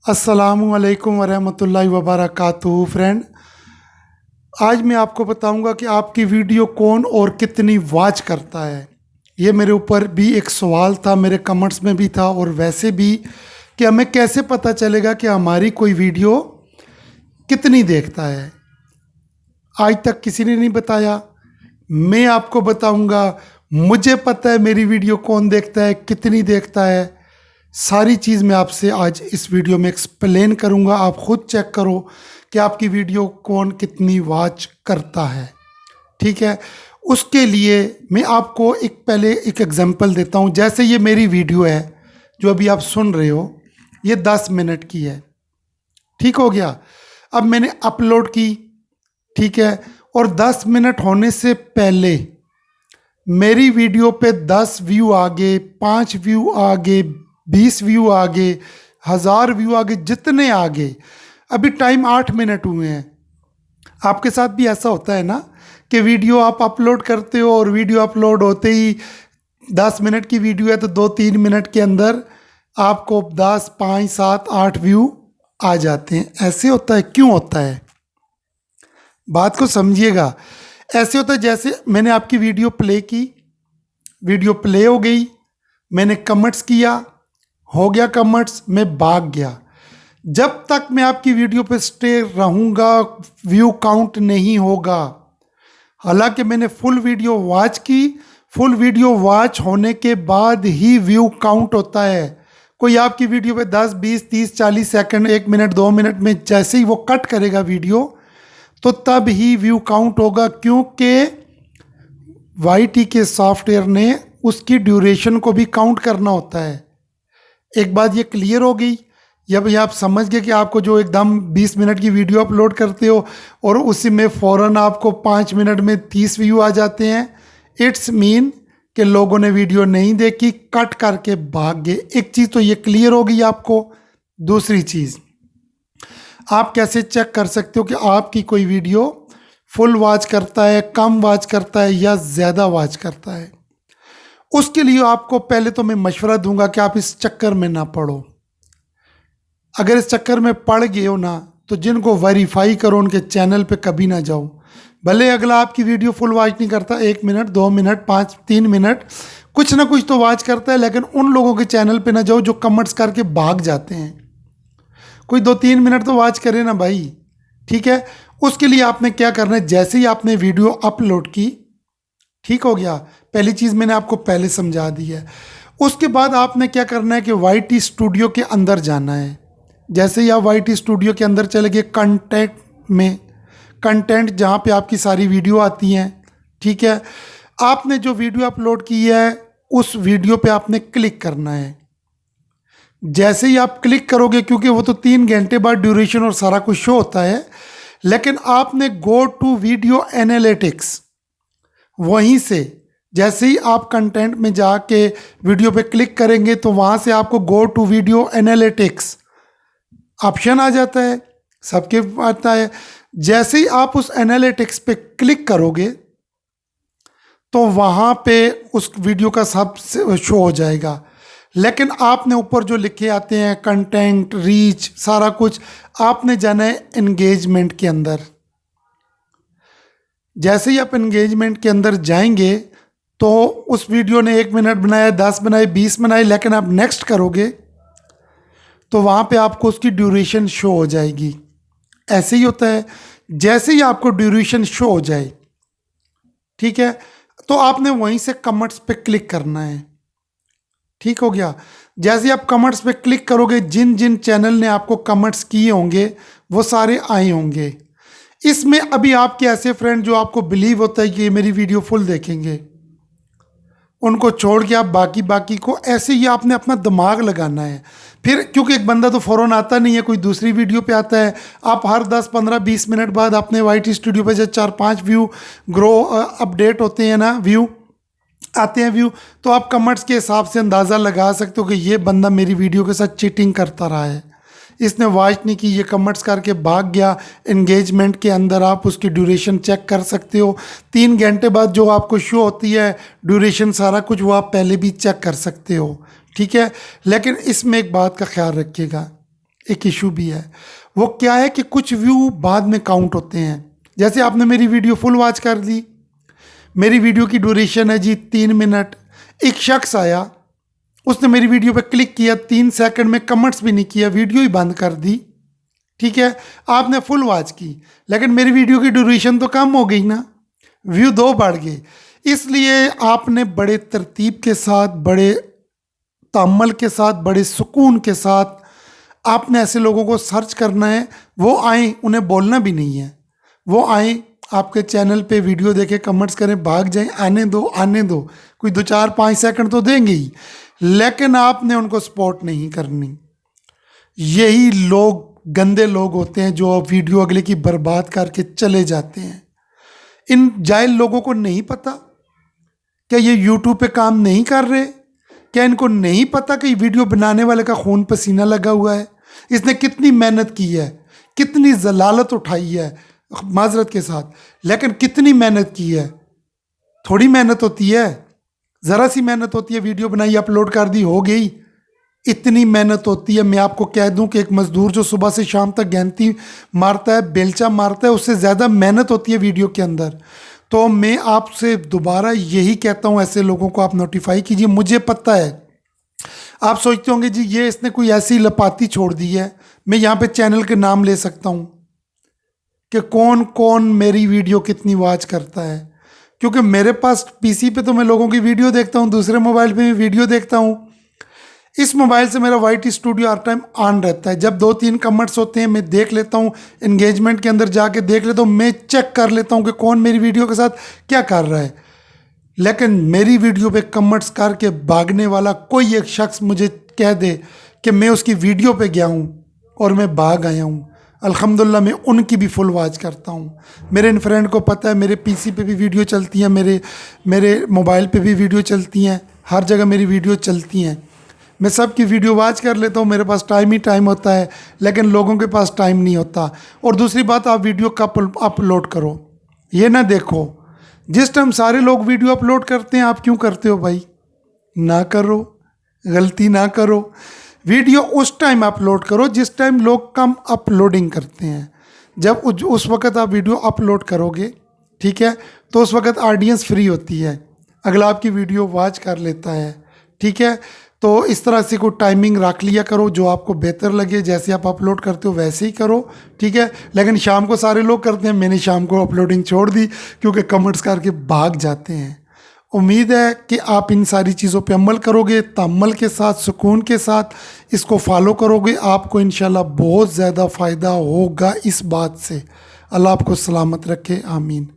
अस्सलामुअलैकुम वरहमतुल्लाहि वबरकातुहू फ्रेंड। आज मैं आपको बताऊंगा कि आपकी वीडियो कौन और कितनी वॉच करता है। ये मेरे ऊपर भी एक सवाल था, मेरे कमेंट्स में भी था और वैसे भी कि हमें कैसे पता चलेगा कि हमारी कोई वीडियो कितनी देखता है। आज तक किसी ने नहीं बताया, मैं आपको बताऊंगा। मुझे पता है मेरी वीडियो कौन देखता है, कितनी देखता है। सारी चीज़ मैं आपसे आज इस वीडियो में एक्सप्लेन करूंगा। आप खुद चेक करो कि आपकी वीडियो कौन कितनी वॉच करता है। ठीक है, उसके लिए मैं आपको पहले एक एग्जांपल देता हूं। जैसे ये मेरी वीडियो है जो अभी आप सुन रहे हो, ये 10 मिनट की है। ठीक हो गया। अब मैंने अपलोड की, ठीक है, और 10 मिनट होने से पहले मेरी वीडियो पे 10 व्यू आ गए, 5 व्यू आ गए, 20 व्यू आ गए, 1000 व्यू आ गए, जितने आ गए। अभी टाइम 8 मिनट हुए हैं। आपके साथ भी ऐसा होता है ना कि वीडियो आप अपलोड करते हो और वीडियो अपलोड होते ही 10 मिनट की वीडियो है तो 2-3 मिनट के अंदर आपको 10, 5, 7, 8 व्यू आ जाते हैं। ऐसे होता है, क्यों होता है? बात को समझिएगा। ऐसे होता है जैसे मैंने आपकी वीडियो प्ले की, वीडियो प्ले हो गई, मैंने कमेंट्स किया, हो गया कमेंट्स, मैं भाग गया। जब तक मैं आपकी वीडियो पे स्टे रहूँगा व्यू काउंट नहीं होगा। हालांकि मैंने फुल वीडियो वॉच की, फुल वीडियो वॉच होने के बाद ही व्यू काउंट होता है। कोई आपकी वीडियो पे 10, 20, 30, 40 सेकंड, 1 मिनट, 2 मिनट में जैसे ही वो कट करेगा वीडियो, तो तब ही व्यू काउंट होगा, क्योंकि वाईटी के सॉफ्टवेयर ने उसकी ड्यूरेशन को भी काउंट करना होता है। एक बात ये क्लियर हो गई। जब ये आप समझ गए कि आपको जो एकदम 20 मिनट की वीडियो अपलोड करते हो और उसी में फ़ौरन आपको 5 मिनट में 30 व्यू आ जाते हैं, इट्स मीन कि लोगों ने वीडियो नहीं देखी, कट करके भाग गए। एक चीज़ तो ये क्लियर हो गई आपको। दूसरी चीज़, आप कैसे चेक कर सकते हो कि आपकी कोई वीडियो फुल वॉच करता है, कम वॉच करता है या ज़्यादा वॉच करता है? उसके लिए आपको पहले तो मैं मशवरा दूंगा कि आप इस चक्कर में ना पड़ो। अगर इस चक्कर में पड़ गए हो ना, तो जिनको वेरीफाई करो उनके चैनल पे कभी ना जाओ। भले अगला आपकी वीडियो फुल वॉच नहीं करता, 1 मिनट, 2 मिनट, 5, 3 मिनट, कुछ ना कुछ तो वॉच करता है, लेकिन उन लोगों के चैनल पे ना जाओ जो कमेंट्स करके भाग जाते हैं। कोई 2-3 मिनट तो वॉच करे ना भाई। ठीक है, उसके लिए आपने क्या करना है, जैसे ही आपने वीडियो अपलोड की, ठीक हो गया, पहली चीज़ मैंने आपको पहले समझा दी है। उसके बाद आपने क्या करना है कि वाईटी स्टूडियो के अंदर जाना है। जैसे ही आप वाईटी स्टूडियो के अंदर चले गए, कंटेंट में, कंटेंट जहाँ पे आपकी सारी वीडियो आती हैं, ठीक है, आपने जो वीडियो अपलोड की है उस वीडियो पे आपने क्लिक करना है। जैसे ही आप क्लिक करोगे, क्योंकि वो तो 3 घंटे बाद ड्यूरेशन और सारा कुछ शो होता है, लेकिन आपने गो टू वीडियो एनालिटिक्स, वहीं से जैसे ही आप कंटेंट में जाके वीडियो पे क्लिक करेंगे तो वहाँ से आपको go to video analytics option आ जाता है, सबके आता है। जैसे ही आप उस एनालिटिक्स पे क्लिक करोगे तो वहाँ पे उस वीडियो का सब शो हो जाएगा। लेकिन आपने ऊपर जो लिखे आते हैं कंटेंट, रीच, सारा कुछ, आपने जाना है एंगेजमेंट के अंदर। जैसे ही आप एंगेजमेंट के अंदर जाएंगे तो उस वीडियो ने 1 मिनट बनाया, 10 बनाए, 20 बनाए, लेकिन आप नेक्स्ट करोगे तो वहाँ पे आपको उसकी ड्यूरेशन शो हो जाएगी। ऐसे ही होता है, जैसे ही आपको ड्यूरेशन शो हो जाए, ठीक है, तो आपने वहीं से कमेंट्स पे क्लिक करना है। ठीक हो गया। जैसे ही आप कमेंट्स पे क्लिक करोगे, जिन जिन चैनल ने आपको कमेंट्स किए होंगे वो सारे आए होंगे। इसमें अभी आपके ऐसे फ्रेंड जो आपको बिलीव होता है कि ये मेरी वीडियो फुल देखेंगे, उनको छोड़ के आप बाकी को, ऐसे ही आपने अपना दिमाग लगाना है। फिर क्योंकि एक बंदा तो फ़ौरन आता नहीं है, कोई दूसरी वीडियो पे आता है। आप हर 10, 15, 20 मिनट बाद अपने वाईटी स्टूडियो पे जब 4-5 व्यू ग्रो अपडेट होते हैं ना, व्यू आते हैं व्यू, तो आप कमेंट्स के हिसाब से अंदाज़ा लगा सकते हो कि ये बंदा मेरी वीडियो के साथ चीटिंग करता रहा है, इसने वॉच नहीं की, ये कमेंट्स करके भाग गया। एंगेजमेंट के अंदर आप उसकी ड्यूरेशन चेक कर सकते हो। 3 घंटे बाद जो आपको शो होती है ड्यूरेशन, सारा कुछ, वो आप पहले भी चेक कर सकते हो। ठीक है, लेकिन इसमें एक बात का ख्याल रखिएगा, एक इशू भी है। वो क्या है कि कुछ व्यू बाद में काउंट होते हैं। जैसे आपने मेरी वीडियो फुल वॉच कर ली, मेरी वीडियो की ड्यूरेशन है जी 3 मिनट, एक शख्स आया, उसने मेरी वीडियो पे क्लिक किया, 3 सेकंड में कमेंट्स भी नहीं किया, वीडियो ही बंद कर दी, ठीक है, आपने फुल वॉच की, लेकिन मेरी वीडियो की ड्यूरेशन तो कम हो गई ना, व्यू 2 बढ़ गए। इसलिए आपने बड़े तरतीब के साथ, बड़े तअम्मुल के साथ, बड़े सुकून के साथ आपने ऐसे लोगों को सर्च करना है। वो आए, उन्हें बोलना भी नहीं है, वो आए आपके चैनल पे वीडियो देखे, कमेंट्स करें, भाग जाएं, आने दो आने दो, कोई 2 4 5 सेकंड तो देंगे ही, लेकिन आपने उनको सपोर्ट नहीं करनी। यही लोग गंदे लोग होते हैं जो वीडियो अगले की बर्बाद करके चले जाते हैं। इन जाहिल लोगों को नहीं पता क्या ये यूट्यूब पे काम नहीं कर रहे? क्या इनको नहीं पता कि वीडियो बनाने वाले का खून पसीना लगा हुआ है? इसने कितनी मेहनत की है, कितनी जलालत उठाई है, माजरत के साथ, लेकिन कितनी मेहनत की है। थोड़ी मेहनत होती है, ज़रा सी मेहनत होती है, वीडियो बनाई, अपलोड कर दी, हो गई। इतनी मेहनत होती है। मैं आपको कह दूं कि एक मजदूर जो सुबह से शाम तक गेंती मारता है, बेलचा मारता है, उससे ज़्यादा मेहनत होती है वीडियो के अंदर। तो मैं आपसे दोबारा यही कहता हूं, ऐसे लोगों को आप नोटिफाई कीजिए। मुझे पता है आप सोचते होंगे जी ये इसने कोई ऐसी लपाती छोड़ दी है। मैं यहाँ पे चैनल के नाम ले सकता हूँ कि कौन कौन मेरी वीडियो कितनी वॉच करता है, क्योंकि मेरे पास पीसी पे तो मैं लोगों की वीडियो देखता हूँ, दूसरे मोबाइल पे भी वीडियो देखता हूँ। इस मोबाइल से मेरा YT studio her time on रहता है। जब 2-3 कमेंट्स होते हैं मैं देख लेता हूँ, एंगेजमेंट के अंदर जाके देख लेता हूँ, मैं चेक कर लेता हूँ कि कौन मेरी वीडियो के साथ क्या कर रहा है। लेकिन मेरी वीडियो पे कमेंट्स करके भागने वाला कोई एक शख्स मुझे कह दे कि मैं उसकी वीडियो पे गया हूँ और मैं भाग आया हूँ, अल्हम्दुलिल्लाह मैं उनकी भी फुल वॉच करता हूँ। मेरे इन फ्रेंड को पता है, मेरे पीसी पे भी वीडियो चलती हैं, मेरे मोबाइल पे भी वीडियो चलती हैं, हर जगह मेरी वीडियो चलती हैं। मैं सबकी वीडियो वॉच कर लेता हूँ, मेरे पास टाइम ही टाइम होता है, लेकिन लोगों के पास टाइम नहीं होता। और दूसरी बात, आप वीडियो कब अपलोड करो ये ना देखो, जिस टाइम सारे लोग वीडियो अपलोड करते हैं आप क्यों करते हो भाई? ना करो, गलती ना करो। वीडियो उस टाइम अपलोड करो जिस टाइम लोग कम अपलोडिंग करते हैं। जब उस वक्त आप वीडियो अपलोड करोगे, ठीक है, तो उस वक्त ऑडियंस फ्री होती है, अगला आपकी वीडियो वॉच कर लेता है, ठीक है। तो इस तरह से कोई टाइमिंग रख लिया करो जो आपको बेहतर लगे, जैसे आप अपलोड करते हो वैसे ही करो, ठीक है। लेकिन शाम को सारे लोग करते हैं, मैंने शाम को अपलोडिंग छोड़ दी क्योंकि कमेंट्स करके भाग जाते हैं। उम्मीद है कि आप इन सारी चीज़ों पे अमल करोगे, तअम्मुल के साथ, सुकून के साथ इसको फॉलो करोगे, आपको इंशाल्लाह बहुत ज़्यादा फ़ायदा होगा इस बात से। अल्लाह आपको सलामत रखे, आमीन।